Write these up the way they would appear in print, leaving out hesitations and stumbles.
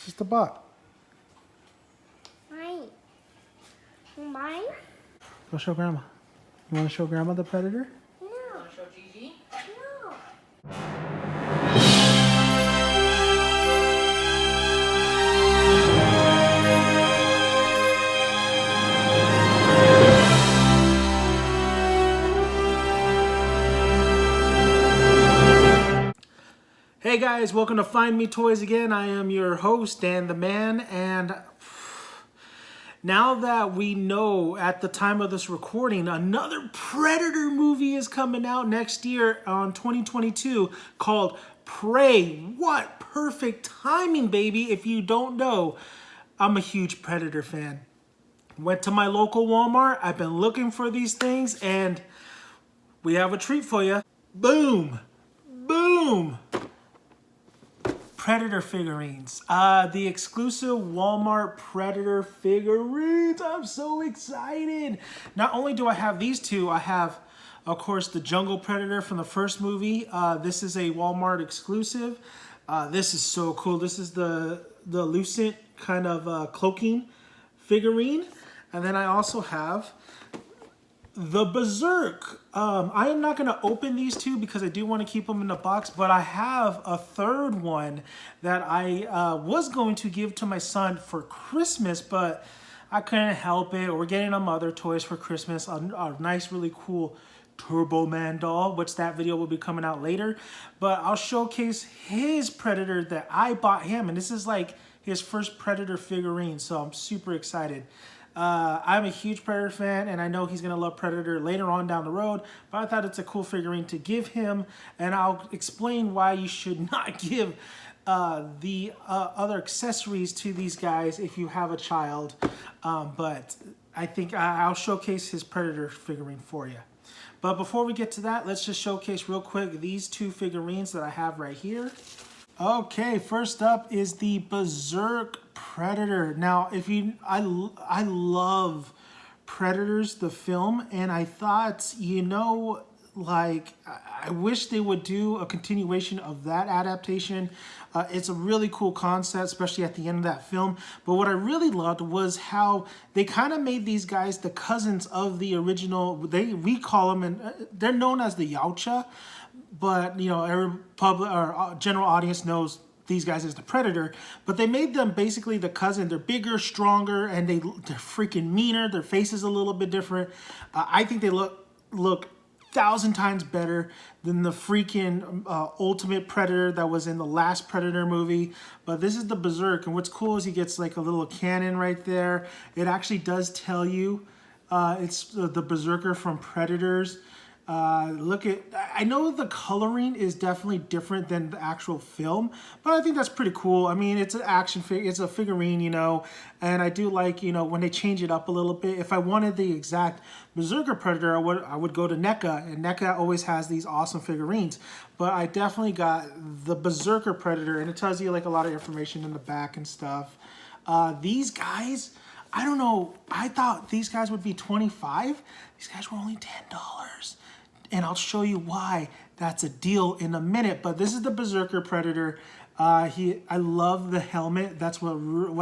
It's just a bot. Mine. Mine? Go show Grandma. You want to show Grandma the Predator? No. Want to show Gigi? No. Hey guys, welcome to Find Me Toys again. I am your host, Dan the Man, and now that we know at the time of this recording, another Predator movie is coming out next year on 2022 called Prey. What perfect timing, baby. If you don't know, I'm a huge Predator fan. Went to my local Walmart. I've been looking for these things, and we have a treat for you. Boom! Boom! Predator figurines. The exclusive Walmart Predator figurines. I'm so excited. Not only do I have these two, I have, of course, the Jungle Predator from the first movie. This is a Walmart exclusive. This is so cool. This is the Lucent kind of cloaking figurine. And then I also have the Berserk. I am not going to open these two because I do want to keep them in the box, but I have a third one that I was going to give to my son for Christmas, but I couldn't help it. We're getting him other toys for Christmas. A nice, really cool Turbo Man doll, which that video will be coming out later. But I'll showcase his Predator that I bought him, and this is like his first Predator figurine, so I'm super excited. I'm a huge Predator fan, and I know he's going to love Predator later on down the road, but I thought it's a cool figurine to give him, and I'll explain why you should not give the other accessories to these guys if you have a child, but I think I'll showcase his Predator figurine for you. But before we get to that, let's just showcase real quick these two figurines that I have right here. Okay, first up is the Berserk Predator. Now, I love Predators, the film, and I thought, like, I wish they would do a continuation of that adaptation. It's a really cool concept, especially at the end of that film. But what I really loved was how they kind of made these guys the cousins of the original. We call them, and they're known as the Yautja. But, every public or general audience knows these guys as the Predator. But they made them basically the cousin. They're bigger, stronger, and they're freaking meaner. Their face is a little bit different. I think they look 1,000 times better than the freaking Ultimate Predator that was in the last Predator movie. But this is the Berserk, and what's cool is he gets like a little cannon right there. It actually does tell you it's the Berserker from Predators. I know the coloring is definitely different than the actual film, but I think that's pretty cool. I mean, it's an action figure, it's a figurine, and I do like, when they change it up a little bit. If I wanted the exact Berserker Predator, I would go to Neca, and Neca always has these awesome figurines, but I definitely got the Berserker Predator, and it tells you like a lot of information in the back and stuff. These guys, I don't know, I thought these guys would be $25. These guys were only $10. And I'll show you why that's a deal in a minute. But this is the Berserker Predator. I love the helmet. That's what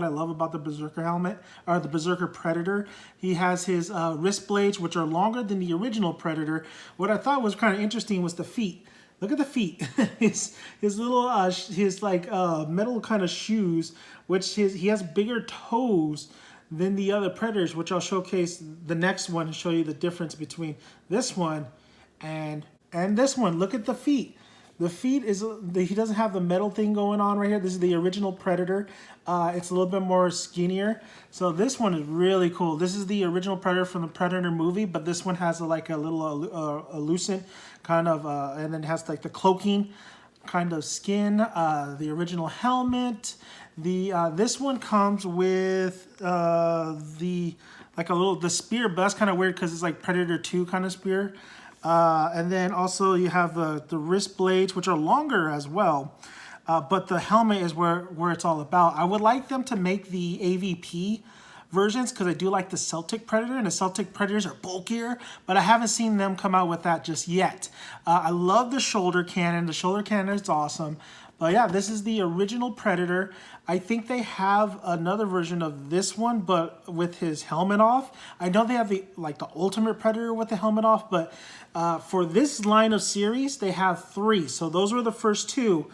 I love about the Berserker helmet, or the Berserker Predator. He has his wrist blades, which are longer than the original Predator. What I thought was kind of interesting was the feet. Look at the feet. his little metal kind of shoes, which he has bigger toes than the other Predators, which I'll showcase the next one and show you the difference between this one and this one. Look at the feet. The feet he doesn't have the metal thing going on right here. This is the original Predator. It's a little bit more skinnier. So this one is really cool. This is the original Predator from the Predator movie, but this one has a little Lucent kind of, and then it has like the cloaking kind of skin. The original helmet. This one comes with the spear, but that's kind of weird because it's like Predator 2 kind of spear. And then also you have the wrist blades, which are longer as well. But the helmet is where it's all about. I would like them to make the AVP versions because I do like the Celtic Predator, and the Celtic Predators are bulkier, but I haven't seen them come out with that just yet. I love the shoulder cannon. The shoulder cannon is awesome. But yeah, this is the original Predator. I think they have another version of this one, but with his helmet off. I know they have the Ultimate Predator with the helmet off, but for this line of series, they have 3. So those were the first 2.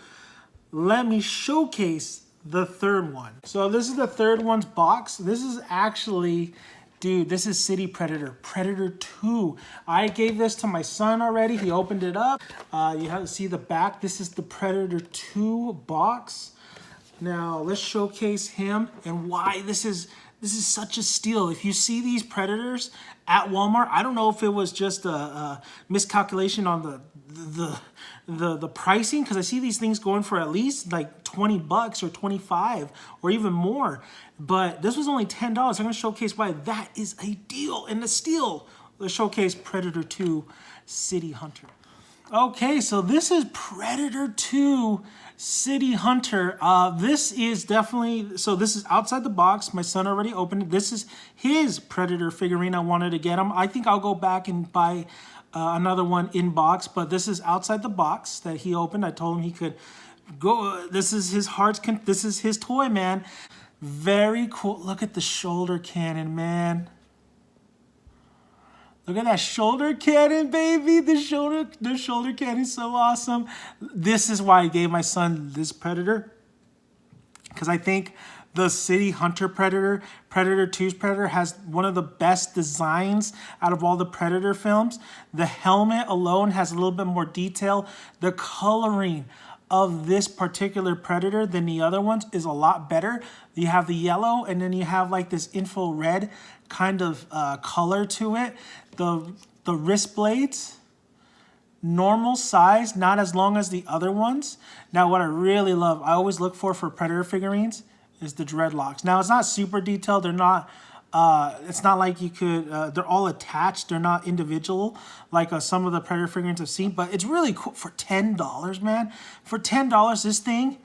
Let me showcase the third one. So this is the third one's box. This is actually, dude, this is City Predator, Predator 2. I gave this to my son already. He opened it up. You have to see the back. This is the Predator 2 box. Now let's showcase him and why this is such a steal. If you see these Predators at Walmart, I don't know if it was just a miscalculation on the pricing, because I see these things going for at least like $20 or 25 or even more. But this was only $10. I'm going to showcase why that is a deal and a steal. Let's showcase Predator 2 City Hunter. Okay, so this is Predator 2 City Hunter. This is definitely, so this is outside the box. My son already opened it. This is his Predator figurine. I wanted to get him. I think I'll go back and buy another one in box, but this is outside the box that he opened. I told him he could go. This is his heart's, this is his toy, man. Very cool. Look at the shoulder cannon, man. Look at that shoulder cannon, baby. The shoulder cannon is so awesome. This is why I gave my son this Predator, because I think the City Hunter Predator, Predator 2's Predator, has one of the best designs out of all the Predator films. The helmet alone has a little bit more detail. The coloring of this particular Predator than the other ones is a lot better. You have the yellow, and then you have like this infrared kind of color to it. The wrist blades, normal size, not as long as the other ones. Now, what I really love, I always look for Predator figurines, is the Dreadlocks. Now, it's not super detailed. They're not, it's not like you could, they're all attached. They're not individual like some of the Predator figurines I've seen, but it's really cool. For $10, man. For $10, this thing,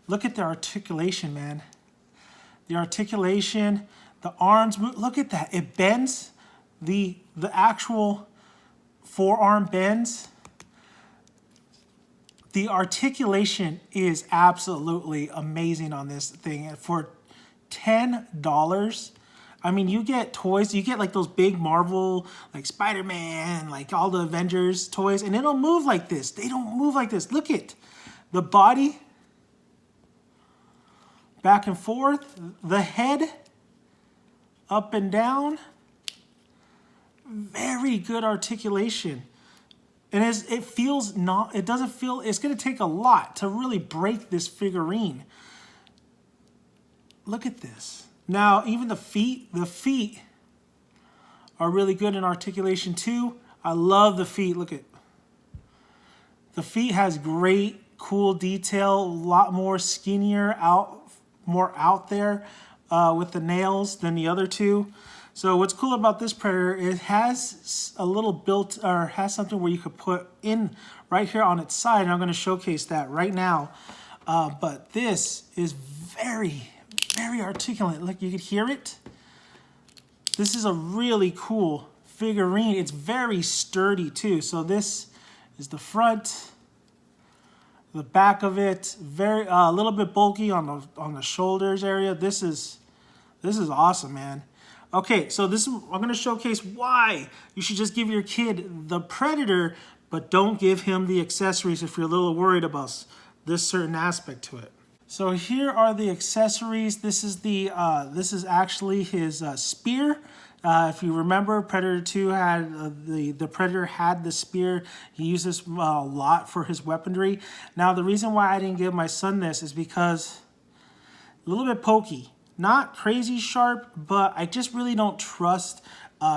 look at the articulation, man. The articulation, the arms, look at that. It bends. The actual forearm bends. The articulation is absolutely amazing on this thing. And for $10, I mean, you get toys. You get like those big Marvel, like Spider-Man, like all the Avengers toys, and they don't move like this. They don't move like this. Look at the body, back and forth, the head, up and down. Very good articulation. And it feels not, it doesn't feel, it's going to take a lot to really break this figurine. Look at this. Now, even the feet are really good in articulation too. I love the feet. Look at, the feet has great, cool detail, a lot more skinnier, more out there with the nails than the other two. So what's cool about this Predator, it has a little has something where you could put in right here on its side, and I'm going to showcase that right now. But this is very, very articulate. Look, you could hear it. This is a really cool figurine. It's very sturdy too. So this is the front, the back of it, very a little bit bulky on the shoulders area. This is awesome, man. Okay, so I'm going to showcase why you should just give your kid the Predator, but don't give him the accessories if you're a little worried about this certain aspect to it. So here are the accessories. This is actually his spear. If you remember, Predator 2 had the Predator had the spear. He used this a lot for his weaponry. Now, the reason why I didn't give my son this is because a little bit pokey. Not crazy sharp, but I just really don't trust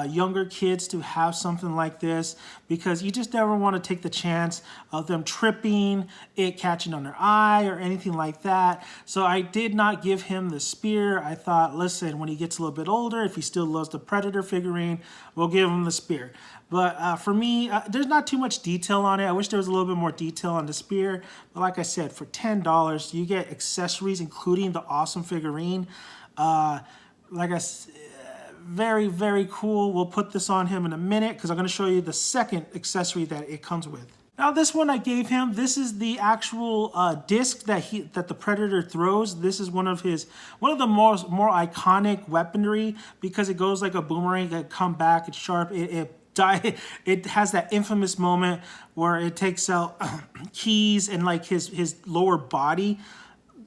younger kids to have something like this, because you just never want to take the chance of them tripping, it catching on their eye or anything like that. So I did not give him the spear. I thought, listen, when he gets a little bit older, if he still loves the Predator figurine, we'll give him the spear. But for me, there's not too much detail on it. I wish there was a little bit more detail on the spear. But like I said, for $10, you get accessories, including the awesome figurine. Like I said, very, very cool. We'll put this on him in a minute because I'm going to show you the second accessory that it comes with. Now this one I gave him. This is the actual disc that the Predator throws. This is one of the more iconic weaponry because it goes like a boomerang. It come back. It's sharp. It has that infamous moment where it takes out keys and like his lower body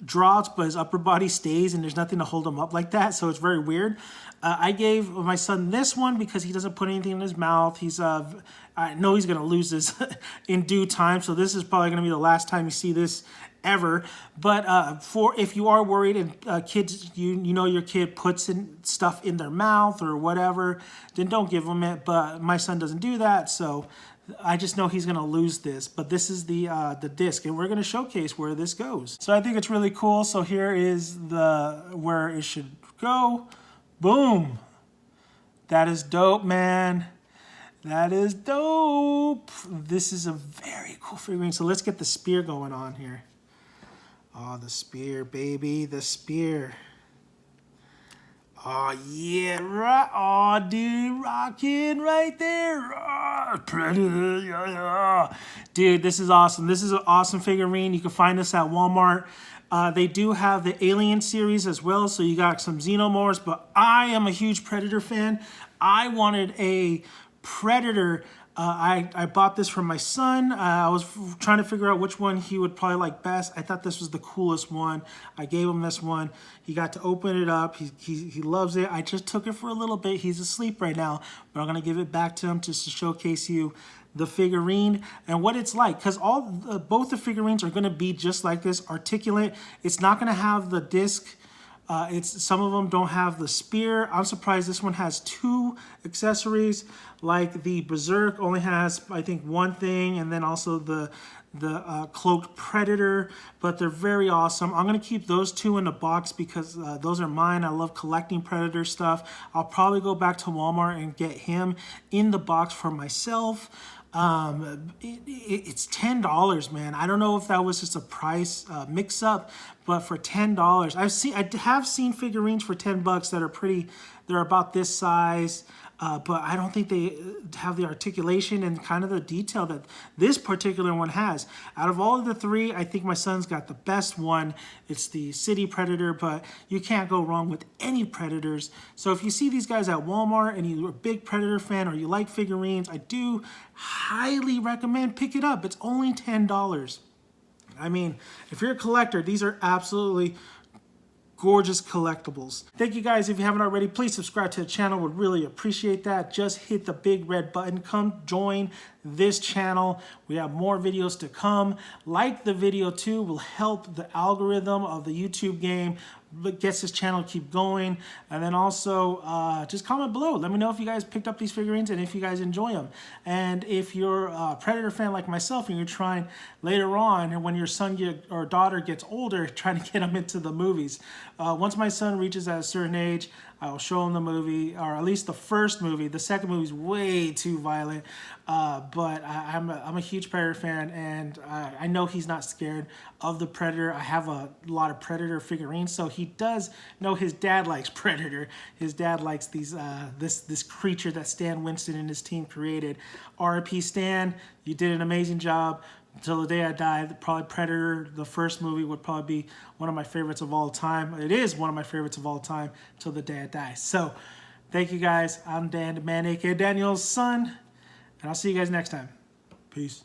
drops, but his upper body stays, and there's nothing to hold him up like that. So it's very weird. I gave my son this one because he doesn't put anything in his mouth. I know he's gonna lose this in due time, so this is probably gonna be the last time you see this ever. But for if you are worried and kids, you know your kid puts in stuff in their mouth or whatever, then don't give them it. But my son doesn't do that, so I just know he's gonna lose this. But this is the disc, and we're gonna showcase where this goes. So I think it's really cool. So here is where it should go. Boom. That is dope, man. That is dope. This is a very cool figurine. So let's get the spear going on here. Oh, the spear, baby, the spear. Oh, yeah, right. Oh, dude, rocking right there. Oh, Predator, yeah. Dude, this is awesome. This is an awesome figurine. You can find this at Walmart. They do have the Alien series as well, so you got some Xenomorphs, but I am a huge Predator fan. I wanted a Predator. I bought this for my son. I was trying to figure out which one he would probably like best. I thought this was the coolest one. I gave him this one. He got to open it up. He loves it. I just took it for a little bit. He's asleep right now, but I'm gonna give it back to him just to showcase you the figurine and what it's like, because both the figurines are going to be just like this, articulate. It's not going to have the disc. Some of them don't have the spear. I'm surprised this one has 2 accessories, like the Berserk only has, I think, 1 thing, and then also the cloaked Predator, but they're very awesome. I'm gonna keep those 2 in the box because those are mine. I love collecting Predator stuff. I'll probably go back to Walmart and get him in the box for myself. It's $10, man. I don't know if that was just a price mix up, but for $10, I have seen figurines for $10 that are they're about this size. But I don't think they have the articulation and kind of the detail that this particular one has. Out of all of the 3, I think my son's got the best one. It's the City Predator, but you can't go wrong with any Predators. So if you see these guys at Walmart and you're a big Predator fan or you like figurines, I do highly recommend pick it up. It's only $10. I mean, if you're a collector, these are absolutely gorgeous collectibles. Thank you guys. If you haven't already, please subscribe to the channel. Would really appreciate that. Just hit the big red button. Come join this channel. We have more videos to come. Like the video too, will help the algorithm of the YouTube game, but gets this channel keep going. And then also just comment below. Let me know if you guys picked up these figurines and if you guys enjoy them. And if you're a Predator fan like myself and you're trying later on, when your son or daughter gets older, trying to get them into the movies. Once my son reaches a certain age, I will show him the movie, or at least the first movie. The second movie is way too violent, but I'm a huge Predator fan, and I know he's not scared of the Predator. I have a lot of Predator figurines, so he does know his dad likes Predator. His dad likes this creature that Stan Winston and his team created. R.I.P. Stan, you did an amazing job. Until the day I die, probably Predator, the first movie, would probably be one of my favorites of all time. It is one of my favorites of all time until the day I die. So, thank you guys. I'm Dan the Man, aka Daniel's son, and I'll see you guys next time. Peace.